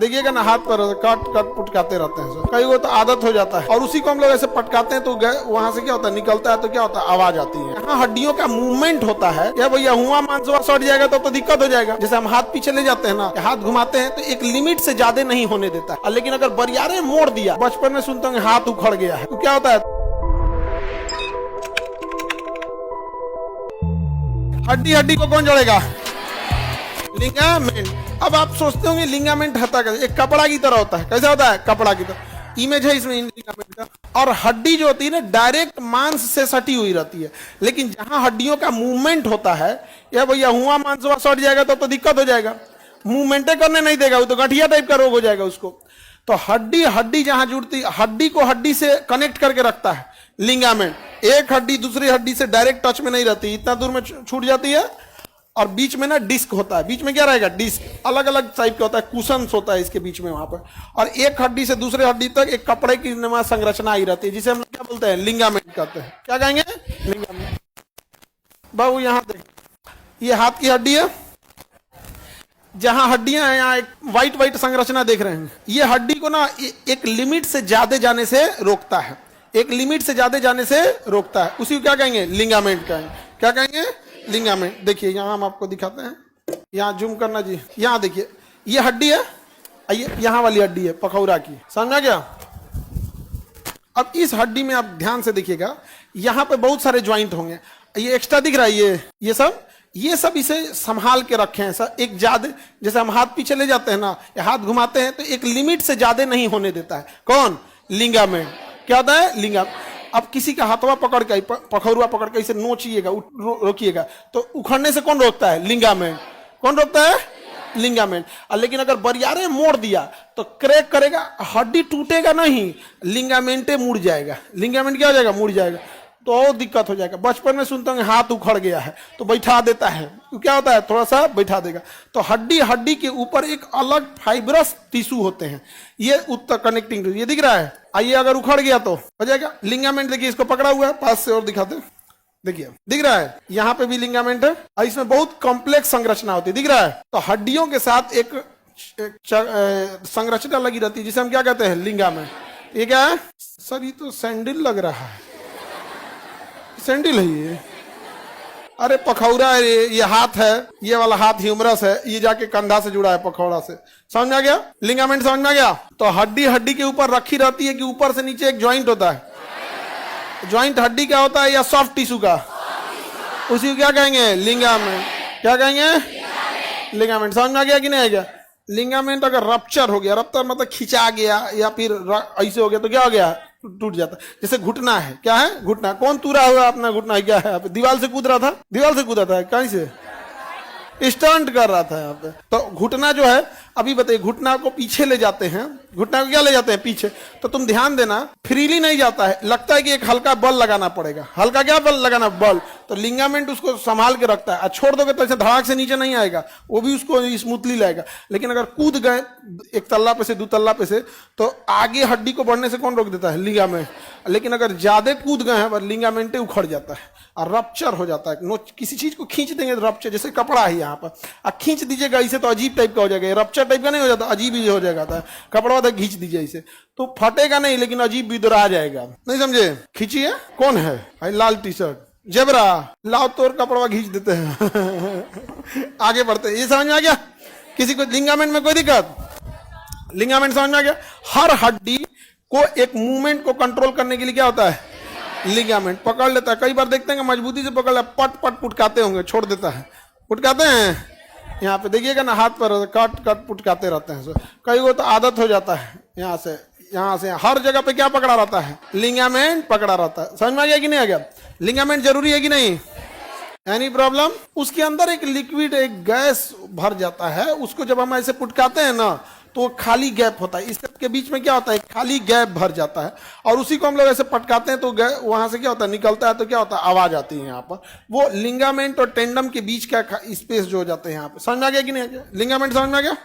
देखिएगा ना, हाथ पर काट काट पुटकाते रहते हैं। कई वो तो आदत हो जाता है और उसी को हम लोग ऐसे पटकाते हैं तो वहां से क्या होता है, निकलता है तो क्या होता है, आवाज आती है। यहाँ हड्डियों का मूवमेंट होता है। क्या भैया हुआ मांसवा सट जाएगा तो दिक्कत हो जाएगा। जैसे हम हाथ पीछे ले जाते हैं ना, हाथ घुमाते हैं तो एक लिमिट से ज्यादा नहीं होने देता है। लेकिन अगर बरियारे मोड़ दिया, बचपन में सुनता हूँ हाथ उखड़ गया है, तो क्या होता है, हड्डी हड्डी को कौन जोड़ेगा, लिगामेंट। अब आप सोचते होंगे लिगामेंट होता कैसे, एक कपड़ा की तरह होता है। कैसा होता है, कपड़ा की तरह। इमेज है इसमें लिगामेंट का। और हड्डी जो होती है ना, डायरेक्ट मांस से सटी हुई रहती है। लेकिन जहां हड्डियों का मूवमेंट होता है, या भैया हुआ मांसवा सट जाएगा तो दिक्कत हो जाएगा। मूवमेंटे करने नहीं देगा, वो तो गठिया टाइप का रोग हो जाएगा उसको। तो हड्डी हड्डी जहां जुड़ती, हड्डी को हड्डी से कनेक्ट करके रखता है लिगामेंट। एक हड्डी दूसरी हड्डी से डायरेक्ट टच में नहीं रहती, इतना दूर में छूट जाती है। और बीच में ना डिस्क होता है। बीच में क्या रहेगा, डिस्क अलग अलग टाइप का होता है, कुशन्स होता है इसके बीच में वहां पर। और एक हड्डी से दूसरे हड्डी तक एक कपड़े की नुमा संरचना आई रहती है, जिसे हम क्या बोलते हैं, लिगामेंट कहते हैं। क्या कहेंगे, लिगामेंट। बाबू यहाँ देख, ये हाथ की हड्डी है, जहां हड्डियां हैं यहाँ एक व्हाइट व्हाइट संरचना देख रहे हैं। ये हड्डी को ना एक लिमिट से ज्यादा जाने से रोकता है, एक लिमिट से ज्यादा जाने से रोकता है। उसी को क्या कहेंगे, लिगामेंट कहेंगे। क्या कहेंगे, लिगामेंट। देखिए यहाँ हम आपको दिखाते हैं, यहाँ जूम करना जी, यहाँ देखिए ये हड्डी है, ये यहाँ वाली हड्डी है पखौरा की, समझ आ गया। अब इस हड्डी में आप ध्यान से देखिएगा, यहाँ पे बहुत सारे ज्वाइंट होंगे। ये एक्स्ट्रा दिख रहा है, ये सब इसे संभाल के रखे हैं सर। एक ज्यादा, जैसे हम हाथ पीछे ले जाते हैं ना, या हाथ घुमाते हैं तो एक लिमिट से ज्यादा नहीं होने देता है। कौन, लिगामेंट। क्या होता है, लिगामेंट। अब किसी का हाथवा पकड़ के, पखौरुआ पकड़ के इसे नोचिएगा, रोकिएगा, तो उखड़ने से कौन रोकता है, लिगामेंट। कौन रोकता है, लिगामेंट। लेकिन अगर बरियारे मोड़ दिया तो क्रैक करेगा, हड्डी टूटेगा नहीं, लिगामेंटे मुड़ जाएगा। लिगामेंट क्या हो जाएगा, मुड़ जाएगा, तो दिक्कत हो जाएगा। बचपन में सुनता हूँ हाथ उखड़ गया है तो बैठा देता है, तो क्या होता है, थोड़ा सा बैठा देगा। तो हड्डी हड्डी के ऊपर एक अलग फाइब्रस टिश्यू होते हैं, ये उत्तर कनेक्टिंग, ये दिख रहा है। आइए अगर उखड़ गया तो हो जाएगा, लिगामेंट। देखिए इसको पकड़ा हुआ है, पास से और दिखाते, देखिए दिख रहा है, यहाँ पे भी लिगामेंट है और इसमें बहुत कॉम्प्लेक्स संरचना होती है, दिख रहा है। तो हड्डियों के साथ एक संरचना लगी रहती है, जिसे हम क्या कहते हैं, लिगामेंट। ये क्या है सर, ये तो सैंडल लग रहा है, सैंडल है ये। अरे पखौरा है ये हाथ है, ये वाला हाथ ह्यूमरस है, ये जाके कंधा से जुड़ा है पखौरा से। समझ में आ गया, लिगामेंट समझ में आ गया। तो हड्डी हड्डी के ऊपर रखी रहती है कि ऊपर से नीचे एक ज्वाइंट होता है। ज्वाइंट हड्डी का होता है या सॉफ्ट टिश्यू का, उसी को क्या कहेंगे, लिगामेंट। क्या कहेंगे, लिगामेंट। समझ में आ गया कि नहीं आ गया। लिगामेंट अगर रप्चर हो गया, रप्चर मतलब खिंचा गया या फिर ऐसे हो गया, तो क्या हो गया, टूट जाता है। जैसे घुटना है, क्या है, घुटना। कौन तूरा हुआ अपना घुटना, क्या है, दीवार से कूद रहा था, दीवार से कूदा था, कहीं से स्टंट कर रहा था यहाँ पे। तो घुटना जो है, अभी बताइए, घुटना को पीछे ले जाते हैं, घुटना को क्या ले जाते हैं, पीछे। तो तुम ध्यान देना, फ्रीली नहीं जाता है, लगता है कि एक हल्का बल लगाना पड़ेगा। हल्का क्या बल लगाना, बल। तो लिगामेंट उसको संभाल के रखता है। छोड़ दोगे तो ऐसे धड़ाक से नीचे नहीं आएगा, वो भी उसको स्मूथली लाएगा। लेकिन अगर कूद गए एक तल्ला पे से दो तल्ला पे से, तो आगे हड्डी को बढ़ने से कौन रोक देता है, लिगामेंट। लेकिन अगर ज्यादा कूद गए हैं, लिगामेंटे उखड़ जाता है और रप्चर हो जाता है। किसी चीज को खींच देंगे तो रप्चर, जैसे कपड़ा है यहाँ पर, अब खींच दीजिएगा इसे तो अजीब टाइप का हो जाएगा, रप्चर टाइप का नहीं हो जाता, अजीब ही हो जाएगा था। कपड़ा था, खींच दीजिए इसे तो फटेगा नहीं, लेकिन अजीब भी आ जाएगा। नहीं समझे, खींचिए। कौन है भाई, लाल टी शर्ट, जेबरा, लाओ तोर कपड़ा खींच देते हैं आगे बढ़ते हैं। ये समझ में आ गया, किसी को लिगामेंट में कोई दिक्कत, लिगामेंट समझ में आ गया। हर हड्डी को एक मूवमेंट को कंट्रोल करने के लिए क्या होता है, लिगामेंट पकड़ लेता है। कई बार देखते हैं कि मजबूती से पकड़ ले, पट पट पुटकाते होंगे, छोड़ देता है, पुटकाते हैं। यहाँ पे देखिएगा ना, हाथ पर काट काट पुटकाते रहते हैं। कई वो तो आदत हो जाता है, यहाँ से हर जगह पे क्या पकड़ा रहता है, लिगामेंट पकड़ा रहता है। समझ में आ गया कि नहीं आ गया। लिगामेंट जरूरी है कि नहीं, एनी प्रॉब्लम। उसके अंदर एक लिक्विड, एक गैस भर जाता है, उसको जब हम ऐसे पुटकाते हैं ना, तो खाली गैप होता है, इस के बीच में क्या होता है, खाली गैप भर जाता है। और उसी को हम लोग ऐसे पटकाते हैं तो वहां से क्या होता है, निकलता है, तो क्या होता है, आवाज आती है यहाँ पर। वो लिगामेंट और टेंडम के बीच का स्पेस जो हो जाता है यहाँ पे। समझ में आ गया कि नहीं आ गया, लिगामेंट समझ में आ गया।